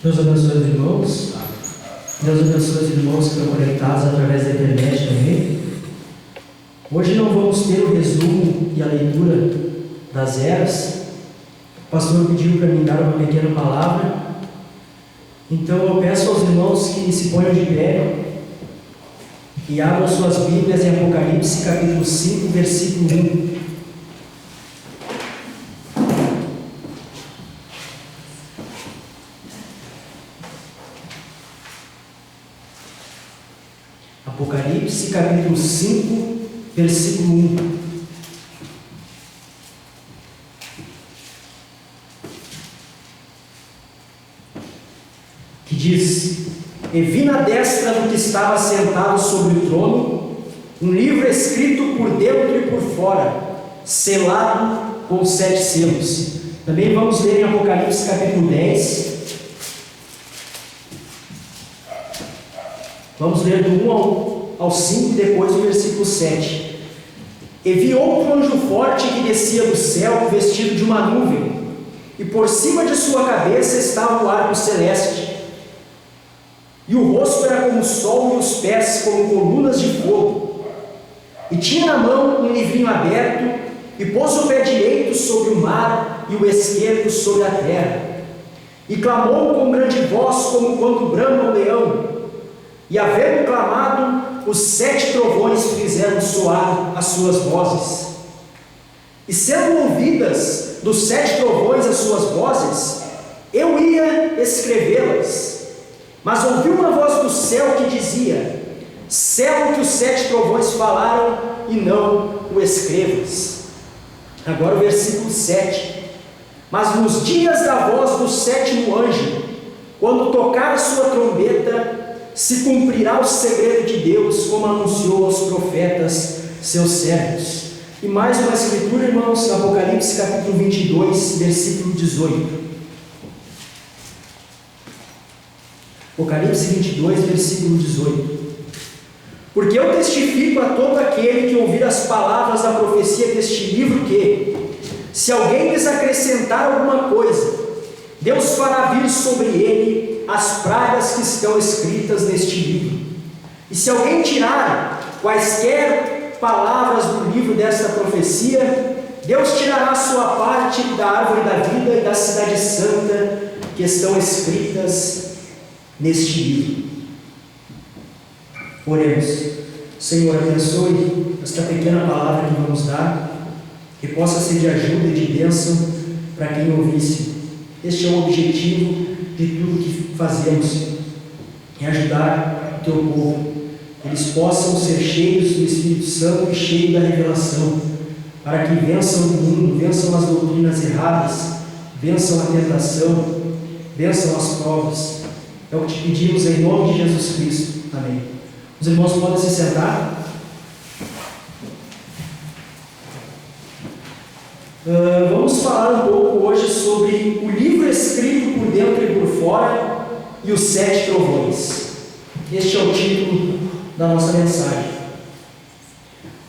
Deus abençoe os irmãos. Deus abençoe os irmãos que estão conectados através da internet também. Hoje não vamos ter o resumo e a leitura das eras. O pastor pediu para mim dar uma pequena palavra. Então eu peço aos irmãos que se ponham de pé e abram suas Bíblias em Apocalipse capítulo 5, versículo 1. Apocalipse capítulo 5, versículo 1. Que diz: E vi na destra do que estava sentado sobre o trono um livro escrito por dentro e por fora, selado com 7 selos. Também vamos ler em Apocalipse capítulo 10. Vamos ler do 1 ao 5 e depois o versículo 7. E vi outro anjo forte que descia do céu, vestido de uma nuvem, e por cima de sua cabeça estava o arco celeste. E o rosto era como o sol e os pés como colunas de fogo. E tinha na mão um livrinho aberto, e pôs o pé direito sobre o mar e o esquerdo sobre a terra. E clamou com grande voz, como quando brama o leão. E havendo clamado, os 7 trovões fizeram soar as suas vozes. E sendo ouvidas dos 7 trovões as suas vozes, eu ia escrevê-las. Mas ouvi uma voz do céu que dizia: sela o que os 7 trovões falaram e não o escrevas. Agora o versículo 7. Mas nos dias da voz do 7º anjo, quando tocar a sua trombeta, se cumprirá o segredo de Deus, como anunciou aos profetas, seus servos. E mais uma escritura, irmãos, Apocalipse capítulo 22, versículo 18. Apocalipse 22, versículo 18. Porque eu testifico a todo aquele que ouvir as palavras da profecia deste livro que, se alguém lhes acrescentar alguma coisa, Deus fará vir sobre ele as pragas que estão escritas neste livro. E se alguém tirar quaisquer palavras do livro desta profecia, Deus tirará a sua parte da árvore da vida e da cidade santa que estão escritas neste livro. Oremos. Senhor, abençoe esta pequena palavra que vamos dar, que possa ser de ajuda e de bênção para quem ouvisse. Este é o objetivo de tudo que fazemos, é ajudar o teu povo, que eles possam ser cheios do Espírito Santo e cheios da revelação, para que vençam o mundo, vençam as doutrinas erradas, vençam a tentação, vençam as provas. É o que te pedimos em nome de Jesus Cristo. Amém. Os irmãos podem se sentar. Vamos falar um pouco hoje sobre o livro escrito por dentro e por fora e os 7 trovões. Este é o título da nossa mensagem.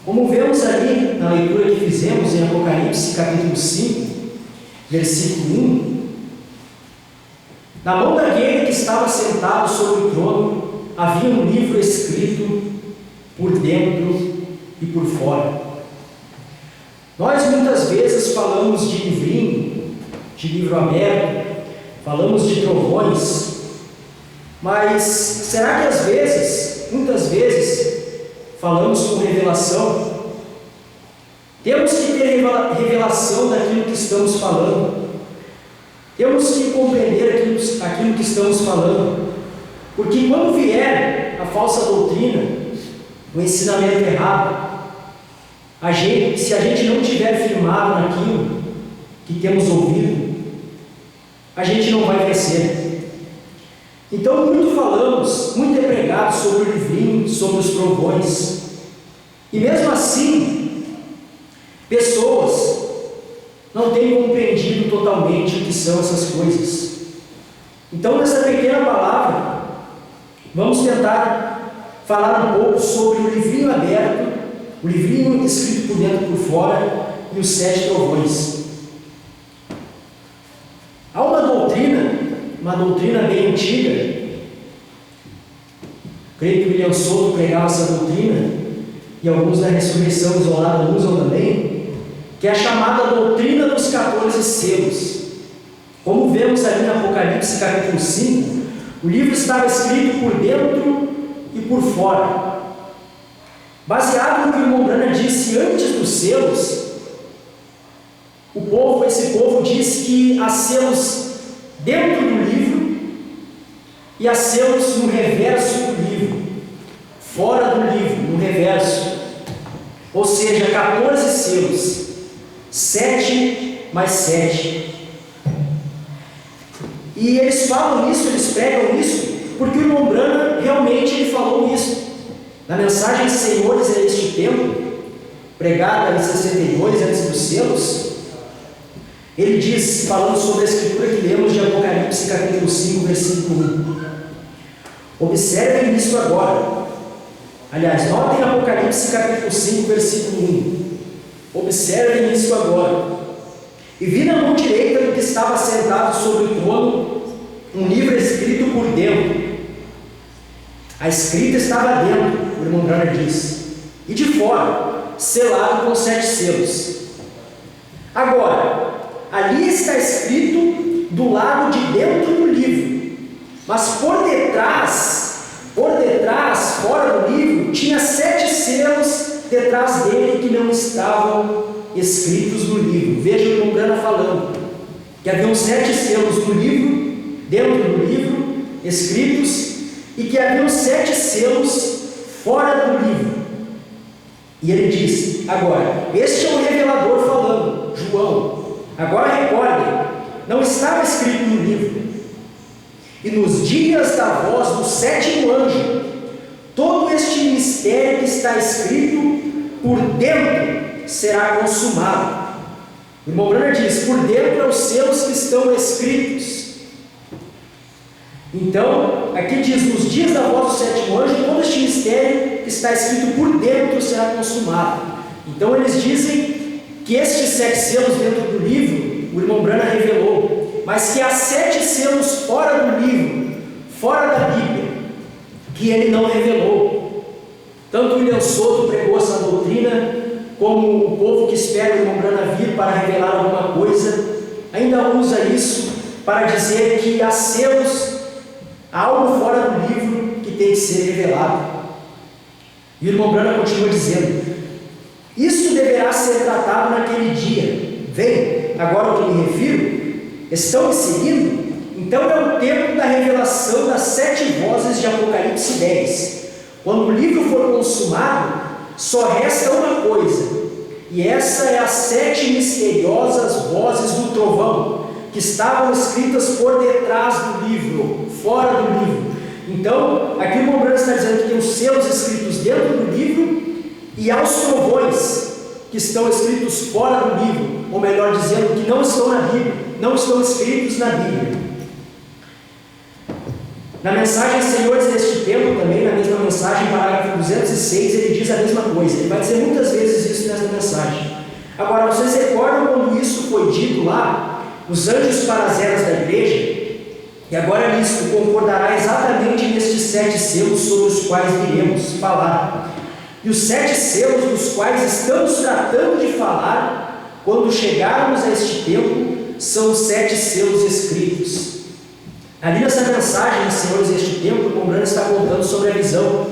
Como vemos ali na leitura que fizemos em Apocalipse capítulo 5, versículo 1, na mão daquele que estava sentado sobre o trono havia um livro escrito por dentro e por fora. Nós muitas vezes falamos de livrinho, de livro aberto, falamos de trovões, mas será que às vezes, muitas vezes, falamos com revelação? Temos que ter revelação daquilo que estamos falando, temos que compreender aquilo que estamos falando, porque quando vier a falsa doutrina, o ensinamento errado, se a gente não estiver firmado naquilo que temos ouvido, a gente não vai crescer. Então muito falamos, muito é pregado sobre o livrinho, sobre os trovões, e mesmo assim pessoas não têm compreendido totalmente o que são essas coisas. Então nessa pequena palavra vamos tentar falar um pouco sobre o livrinho aberto, o livrinho escrito por dentro e por fora, e os 7 trovões. Há uma doutrina bem antiga, creio que o William Souto pregava essa doutrina, e alguns da ressurreição isolada usam também, que é a chamada doutrina dos 14 selos. Como vemos ali no Apocalipse capítulo 5, o livro estava escrito por dentro e por fora. Baseado no que o irmão Branham disse antes dos selos, esse povo diz que há selos dentro do livro e há selos no reverso do livro, fora do livro, no reverso. Ou seja, 14 selos, 7 mais 7. E eles falam isso, eles pregam isso, porque o irmão Branham realmente ele falou isso. Na mensagem Senhores é este tempo, pregada em 62, antes dos selos, ele diz, falando sobre a escritura que lemos de Apocalipse capítulo 5, versículo 1. Observem isso agora. Aliás, notem Apocalipse capítulo 5, versículo 1. Observem isso agora. E vi na mão direita do que estava sentado sobre o trono um livro escrito por dentro. A escrita estava dentro, o irmão Branham diz, e de fora, selado com 7 selos. Agora, ali está escrito do lado de dentro do livro, mas por detrás, fora do livro, tinha 7 selos detrás dele que não estavam escritos no livro. Veja o irmão Branham falando que haviam 7 selos no livro, dentro do livro, escritos, e que haviam 7 selos fora do livro. E ele diz, agora, este é o revelador falando, João. Agora recordem, não estava escrito no livro. E nos dias da voz do 7º anjo, todo este mistério que está escrito por dentro será consumado. O irmão Branham diz, por dentro é os selos que estão escritos. Então, aqui diz, nos dias da voz do 7º anjo, todo este mistério que está escrito por dentro será consumado. Então, eles dizem que estes 7 selos dentro do livro, o irmão Branham revelou, mas que há 7 selos fora do livro, fora da Bíblia, que ele não revelou. Tanto William Souto pregou essa doutrina, como o povo que espera o irmão Branham vir para revelar alguma coisa, ainda usa isso para dizer que há selos, há algo fora do livro que tem que ser revelado. E o irmão Branham continua dizendo, isso deverá ser tratado naquele dia. Vem, agora ao que me refiro, estão me seguindo? Então é o tempo da revelação das 7 vozes de Apocalipse 10. Quando o livro for consumado, só resta uma coisa, e essa é as 7 misteriosas vozes do trovão, que estavam escritas por detrás do livro, fora do livro. Então, aqui o irmão Branham está dizendo que tem os selos escritos dentro do livro, e há os trovões que estão escritos fora do livro, ou melhor dizendo, que não estão na Bíblia, não estão escritos na Bíblia. Na mensagem Senhores deste tempo, também na mesma mensagem, parágrafo 206, ele diz a mesma coisa. Ele vai dizer muitas vezes isso nessa mensagem. Agora, vocês recordam quando isso foi dito lá, os anjos para as eras da igreja? E agora nisso concordará exatamente nestes 7 selos sobre os quais iremos falar. E os 7 selos dos quais estamos tratando de falar, quando chegarmos a este tempo, são os 7 selos escritos. Ali nessa mensagem, Senhores deste tempo, o Branham está contando sobre a visão,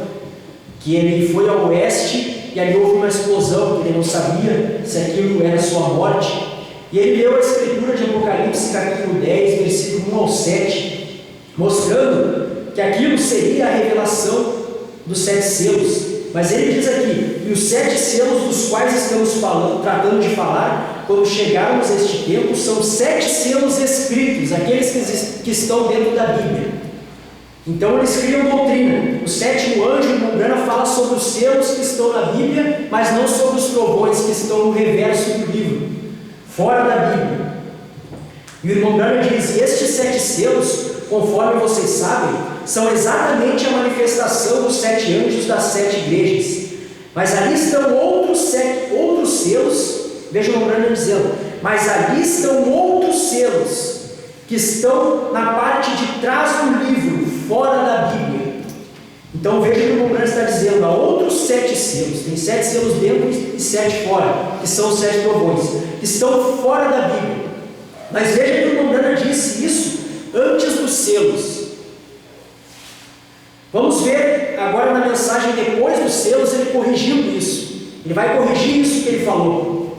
que ele foi ao oeste e ali houve uma explosão, que ele não sabia se aquilo era sua morte. E ele leu a escritura de Apocalipse capítulo 10, versículo 1 ao 7, mostrando que aquilo seria a revelação dos 7 selos. Mas ele diz aqui, e os 7 selos dos quais estamos tratando de falar, quando chegarmos a este tempo, são 7 selos escritos, aqueles que estão dentro da Bíblia. Então eles criam doutrina. O 7º anjo, o irmão Branham, fala sobre os selos que estão na Bíblia, mas não sobre os trovões que estão no reverso do livro, fora da Bíblia. E o irmão Branham diz, estes 7 selos, conforme vocês sabem, são exatamente a manifestação dos 7 anjos das 7 igrejas. Mas ali estão outros selos, veja o irmão Branham dizendo, mas ali estão outros selos que estão na parte de trás do livro, fora da Bíblia. Então veja que o irmão Branham está dizendo: há outros 7 selos, tem 7 selos dentro e 7 fora, que são os 7 trovões, que estão fora da Bíblia. Mas veja que o irmão Branham disse isso antes dos selos. Vamos ver agora na mensagem depois dos selos, ele corrigindo isso. Ele vai corrigir isso que ele falou.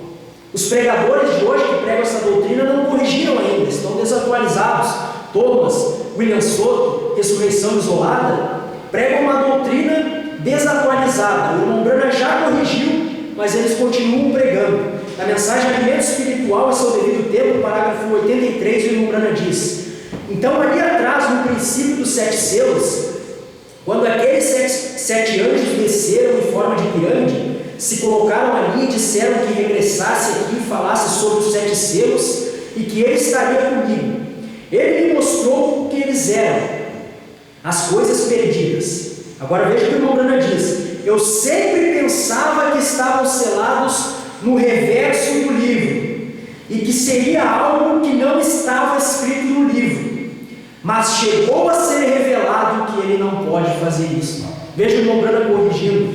Os pregadores de hoje que pregam essa doutrina não corrigiram ainda, estão desatualizados. Thomas, William Soto, ressurreição isolada, pregam uma doutrina desatualizada. O irmão Branham já corrigiu, mas eles continuam pregando. Na mensagem Alimento Espiritual a seu devido tempo, parágrafo 83, o irmão Branham diz: então ali atrás, no princípio dos 7 selos, quando aqueles 7 anjos desceram em forma de pirâmide, se colocaram ali e disseram que regressasse aqui e falasse sobre os 7 selos e que ele estaria comigo. Ele me mostrou o que eles eram, as coisas perdidas. Agora veja o que o irmão Branham diz: eu sempre pensava que estavam selados no reverso do livro e que seria algo que não estava escrito no livro, mas chegou a ser revelado que ele não pode fazer isso. Veja o irmão Branham corrigindo: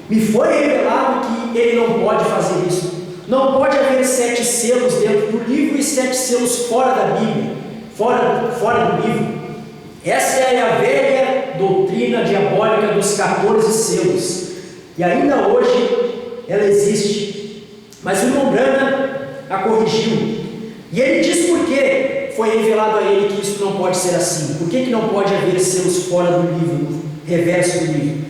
me foi revelado que ele não pode fazer isso. Não pode haver 7 selos dentro do livro e 7 selos fora da Bíblia, fora do livro. Essa é a velha doutrina diabólica dos 14 selos, e ainda hoje ela existe. Mas o irmão Branham a corrigiu, e ele diz por que foi revelado a ele que isso não pode ser assim. Por que não pode haver selos fora do livro, no reverso do livro?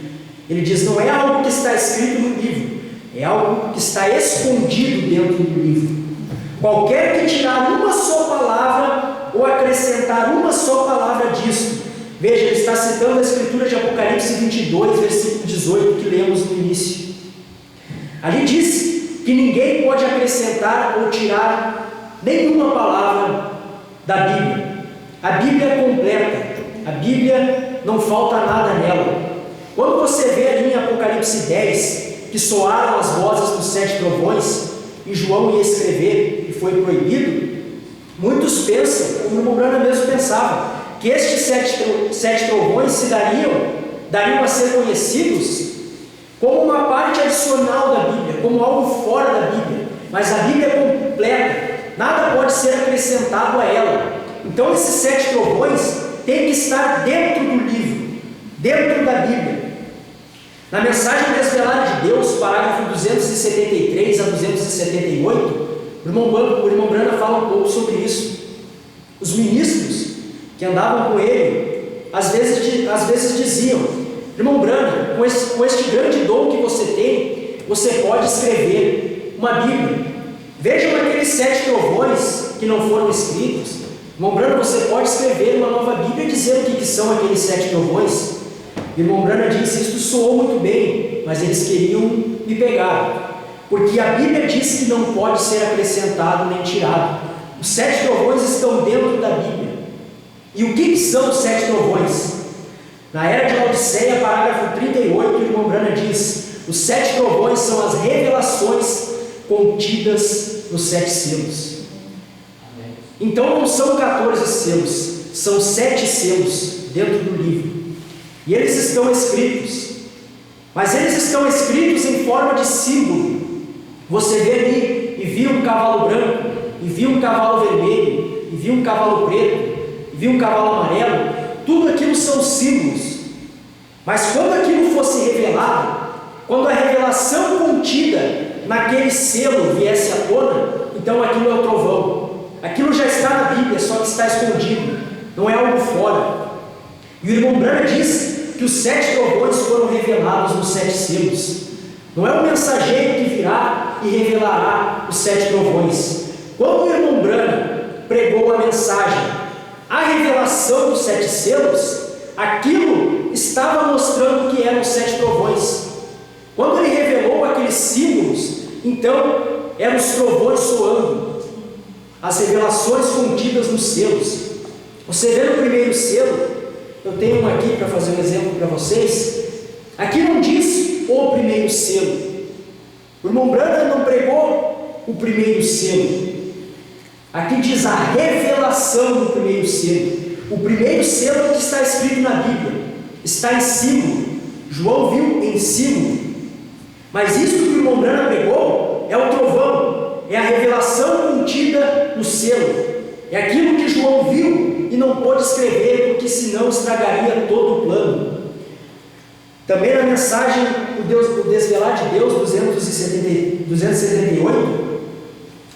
Ele diz: não é algo que está escrito no livro, é algo que está escondido dentro do livro. Qualquer que tirar uma só palavra ou acrescentar uma só palavra disso, veja, ele está citando a escritura de Apocalipse 22, versículo 18, que lemos no início. Ali diz que ninguém pode acrescentar ou tirar nenhuma palavra da Bíblia. A Bíblia é completa, a Bíblia não falta nada nela. Quando você vê ali em Apocalipse 10, que soaram as vozes dos 7 trovões, e João ia escrever e foi proibido, muitos pensam, como o irmão Branham mesmo pensava, que estes 7 trovões se dariam a ser conhecidos como uma parte adicional da Bíblia, como algo fora da Bíblia. Mas a Bíblia é completa, nada pode ser acrescentado a ela. Então esses 7 trovões têm que estar dentro do livro, dentro da Bíblia. Na mensagem Desvelada de Deus, parágrafo 273 a 278, o irmão Branham fala um pouco sobre isso. Os ministros que andavam com ele, às vezes diziam: irmão Branham, com este grande dom que você tem, você pode escrever uma Bíblia. Vejam aqueles 7 trovões que não foram escritos. Irmão Branham, você pode escrever uma nova Bíblia e dizer o que são aqueles 7 trovões. Irmão Branham disse: isso soou muito bem, mas eles queriam me pegar, porque a Bíblia diz que não pode ser acrescentado nem tirado. Os 7 trovões estão dentro da Bíblia. E o que são os 7 trovões? Na Era de Laodiceia, parágrafo 38, o irmão Branham diz: os 7 trovões são as revelações contidas nos 7 selos. Então não são 14 selos, são 7 selos dentro do livro. E eles estão escritos, mas eles estão escritos em forma de símbolo. Você vê ali, e viu um cavalo branco, e viu um cavalo vermelho, e viu um cavalo preto, e viu um cavalo amarelo. Tudo aquilo são símbolos. Mas quando aquilo fosse revelado, quando a revelação contida naquele selo viesse à tona, então aquilo é o trovão. Aquilo já está na Bíblia, só que está escondido, não é algo fora. E o irmão Branham diz que os 7 trovões foram revelados nos 7 selos. Não é o mensageiro que virá e revelará os 7 trovões. Quando o irmão Branham pregou a mensagem, a revelação dos 7 selos, aquilo estava mostrando que eram os 7 trovões. Quando ele revelou aqueles símbolos, então eram os trovões soando, as revelações contidas nos selos. Você vê no primeiro selo, eu tenho um aqui para fazer um exemplo para vocês. Aqui não diz o primeiro selo. O irmão Branham não pregou o primeiro selo. Aqui diz a revelação do primeiro selo. O primeiro selo é o que está escrito na Bíblia, está em símbolo. João viu em símbolo. Mas isso que o irmão Branham pregou é o trovão, é a revelação contida no selo. É aquilo que João viu e não pôde escrever, porque senão estragaria todo o plano. Também na mensagem o Desvelar de Deus 278,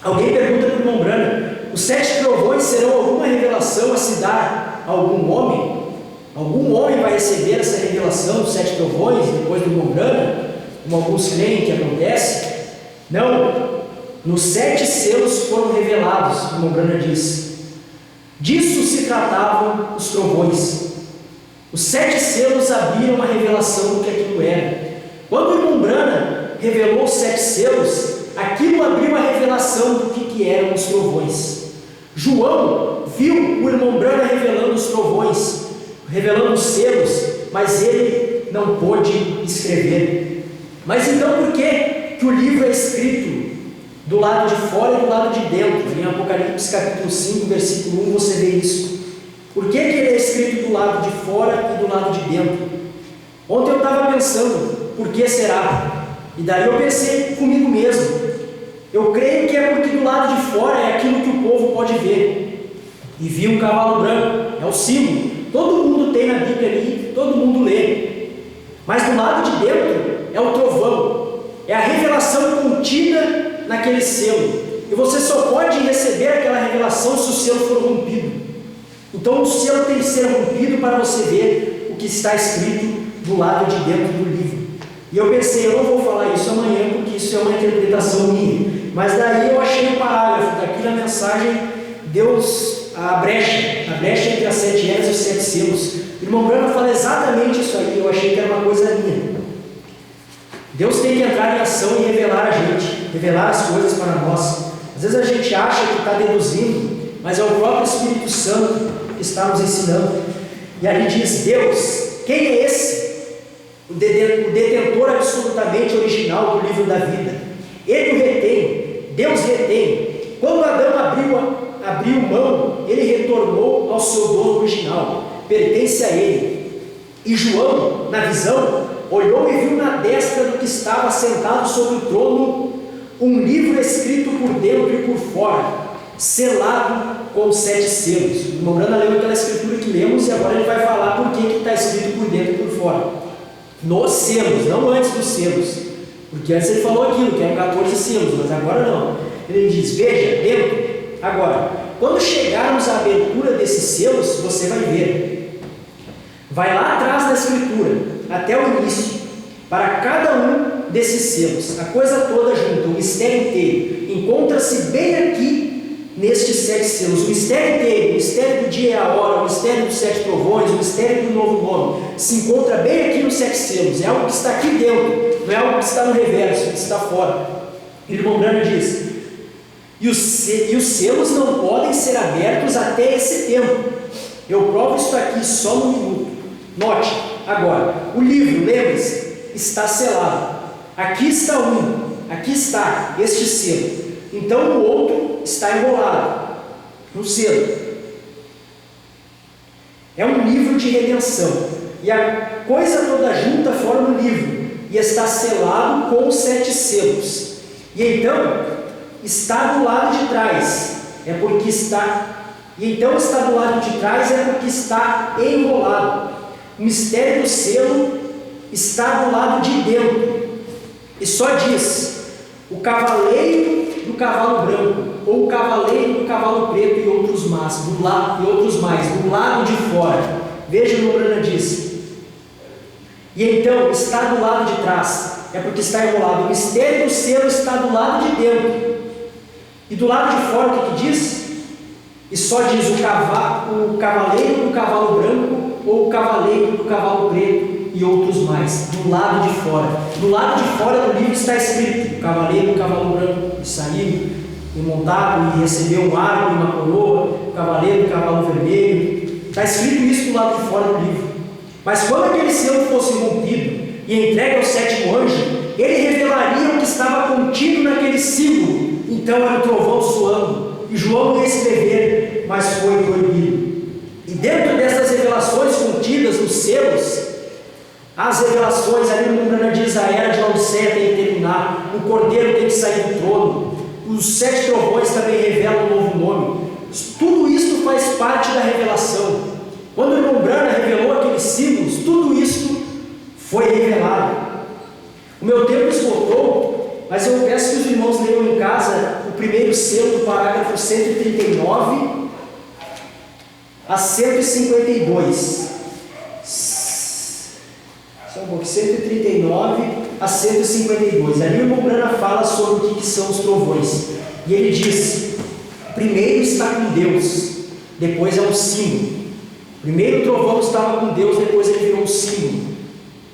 alguém pergunta para o irmão Branham: os 7 trovões serão alguma revelação a se dar a algum homem? Algum homem vai receber essa revelação dos 7 trovões depois do irmão Branham, como alguns creem que acontece? Não. Nos 7 selos foram revelados, o irmão Branham diz. Disso se tratavam os trovões. Os 7 selos abriram a revelação do que aquilo era. Quando o irmão Branham revelou os 7 selos, aquilo abriu a revelação do que eram os trovões. João viu o irmão Branham revelando os trovões, revelando os selos, mas ele não pôde escrever. Mas então por que o livro é escrito do lado de fora e do lado de dentro? Em Apocalipse capítulo 5, versículo 1, você vê isso. Por que ele é escrito do lado de fora e do lado de dentro? Ontem eu estava pensando, por que será? E daí eu pensei comigo mesmo. Eu creio que é porque do lado de fora é aquilo que o povo pode ver. E viu um cavalo branco, é o símbolo. Todo mundo tem na Bíblia ali, todo mundo lê. Mas do lado de dentro é o trovão, é a revelação contida naquele selo. E você só pode receber aquela revelação se o selo for rompido. Então o selo tem que ser rompido para você ver o que está escrito do lado de dentro do livro. E eu pensei, eu não vou falar isso amanhã, porque isso é uma interpretação minha. Mas daí eu achei um parágrafo, daqui na mensagem, Deus, a brecha entre as 7 eras e os 7 selos. O irmão Branham fala exatamente isso aí, eu achei que era uma coisa minha. Deus tem que entrar em ação e revelar a gente, revelar as coisas para nós. Às vezes a gente acha que está deduzindo, mas é o próprio Espírito Santo que está nos ensinando. E ali diz: Deus, quem é esse? O detentor absolutamente original do livro da vida. Ele o retém, Deus retém. Quando Adão abriu mão, ele retornou ao seu dono original, pertence a ele. E João, na visão, olhou e viu na destra do que estava sentado sobre o trono um livro escrito por dentro e por fora, selado com 7 selos. O irmão Branham leu aquela escritura que lemos e agora ele vai falar por que está escrito por dentro e por fora. Nos selos, não antes dos selos, porque antes ele falou aquilo, que eram 14 selos, mas agora não. Ele diz: veja, dentro. Agora, quando chegarmos à abertura desses selos, você vai ver. Vai lá atrás da escritura, até o início, para cada um desses selos, a coisa toda junta, o mistério inteiro, encontra-se bem aqui nestes 7 selos. O mistério inteiro, o mistério do dia e a hora, o mistério dos 7 trovões, o mistério do novo nome, se encontra bem aqui nos 7 selos. É algo que está aqui dentro, não é algo que está no reverso, que está fora. E o irmão Branham diz: e os selos não podem ser abertos até esse tempo. Eu provo isso aqui só num minuto. Note, agora, o livro, lembre-se, está selado. Aqui está aqui está este selo. Então o outro está enrolado no selo. É um livro de redenção. E a coisa toda junta forma um livro. E está selado com 7 selos. E então está do lado de trás. É porque está. E então está do lado de trás é porque está enrolado. O mistério do selo está do lado de dentro. E só diz: o cavaleiro do cavalo branco, ou o cavaleiro do cavalo preto e outros mais, do lado de fora. Veja o que o Branham diz. E então está do lado de trás, é porque está enrolado. O mistério do selo está do lado de dentro. E do lado de fora o que diz? E só diz o cavaleiro do cavalo branco, ou o cavaleiro do cavalo preto e outros mais, do lado de fora. Do lado de fora do livro está escrito: o cavaleiro do cavalo branco, e saiu, e montado, e recebeu um arco e uma coroa, o cavaleiro do cavalo vermelho. Está escrito isso do lado de fora do livro. Mas quando aquele selo fosse rompido e entregue ao 7º anjo, ele revelaria o que estava contido naquele símbolo. Então era o trovão soando, e João ia escrever, mas foi proibido. E dentro dessas revelações contidas nos selos, as revelações ali no mundo diz: a era de Laodiceia tem que terminar, o Cordeiro tem que sair do trono, os 7 trovões também revelam um novo nome. Tudo isso faz parte da revelação. Quando o irmão Branham revelou aqueles símbolos, tudo isso foi revelado. O meu tempo esgotou, mas eu peço que os irmãos leiam em casa o primeiro selo do parágrafo 139 a 152. Só um pouco, 139 a 152. Ali o irmão Branham fala sobre o que são os trovões. E ele diz: primeiro está com Deus, depois é um símbolo. Primeiro o trovão estava com Deus, depois ele virou um símbolo.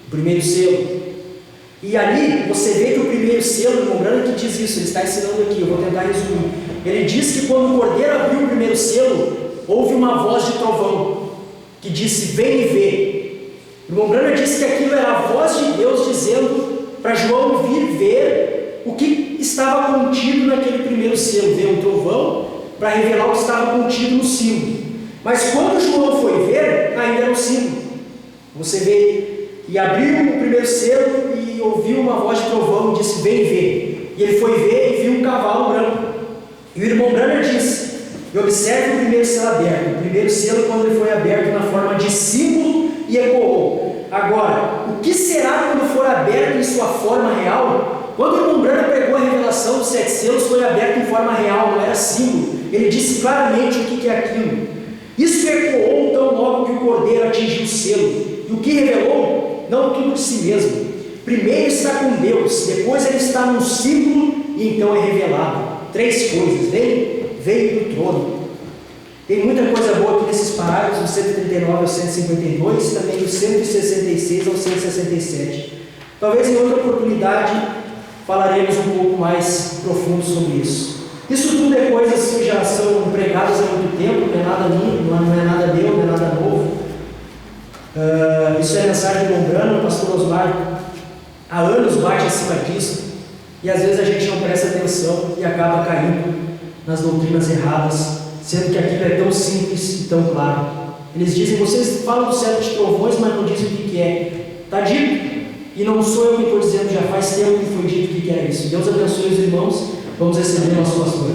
O primeiro selo. E ali você vê que o primeiro selo, irmão Branham que diz isso, ele está ensinando aqui, eu vou tentar resumir. Ele diz que quando o Cordeiro abriu o primeiro selo, houve uma voz de trovão, que disse: vem e vê. O irmão Branham disse que aquilo era a voz de Deus dizendo para João vir ver o que estava contido naquele primeiro selo, ver um trovão para revelar o que estava contido no símbolo. Mas quando João foi ver, ainda era um símbolo. Você vê, e abriu o primeiro selo e ouviu uma voz de trovão e disse: vem ver. E ele foi ver e viu um cavalo branco. E o irmão Branham disse: e observe o primeiro selo aberto. O primeiro selo, quando ele foi aberto na forma de símbolo, e ecoou. Agora, o que será quando for aberto em sua forma real? Quando o irmão Branham pregou a revelação dos 7 selos, foi aberto em forma real, não era símbolo. Ele disse claramente o que é aquilo. Isso ecoou tão logo que o Cordeiro atingiu o selo. E o que revelou? Não tudo de si mesmo. Primeiro está com Deus, depois ele está num símbolo e então é revelado. 3 coisas: veio do trono. Tem muita coisa boa aqui nesses parágrafos, do 139 ao 152, também do 166 ao 167. Talvez em outra oportunidade falaremos um pouco mais profundo sobre isso. Isso tudo é coisas que já são pregadas há muito tempo, não é nada novo, não é nada meu, não é nada novo. Isso é mensagem do irmão Branham, o pastor Osmar há anos bate acima disso, e às vezes a gente não presta atenção e acaba caindo nas doutrinas erradas, sendo que aquilo é tão simples e tão claro. Eles dizem: vocês falam do 7 trovões, mas não dizem o que é. Está dito, e não sou eu que estou dizendo, já faz tempo que foi dito o que era isso. Deus abençoe os irmãos. Vamos receber nosso pastor.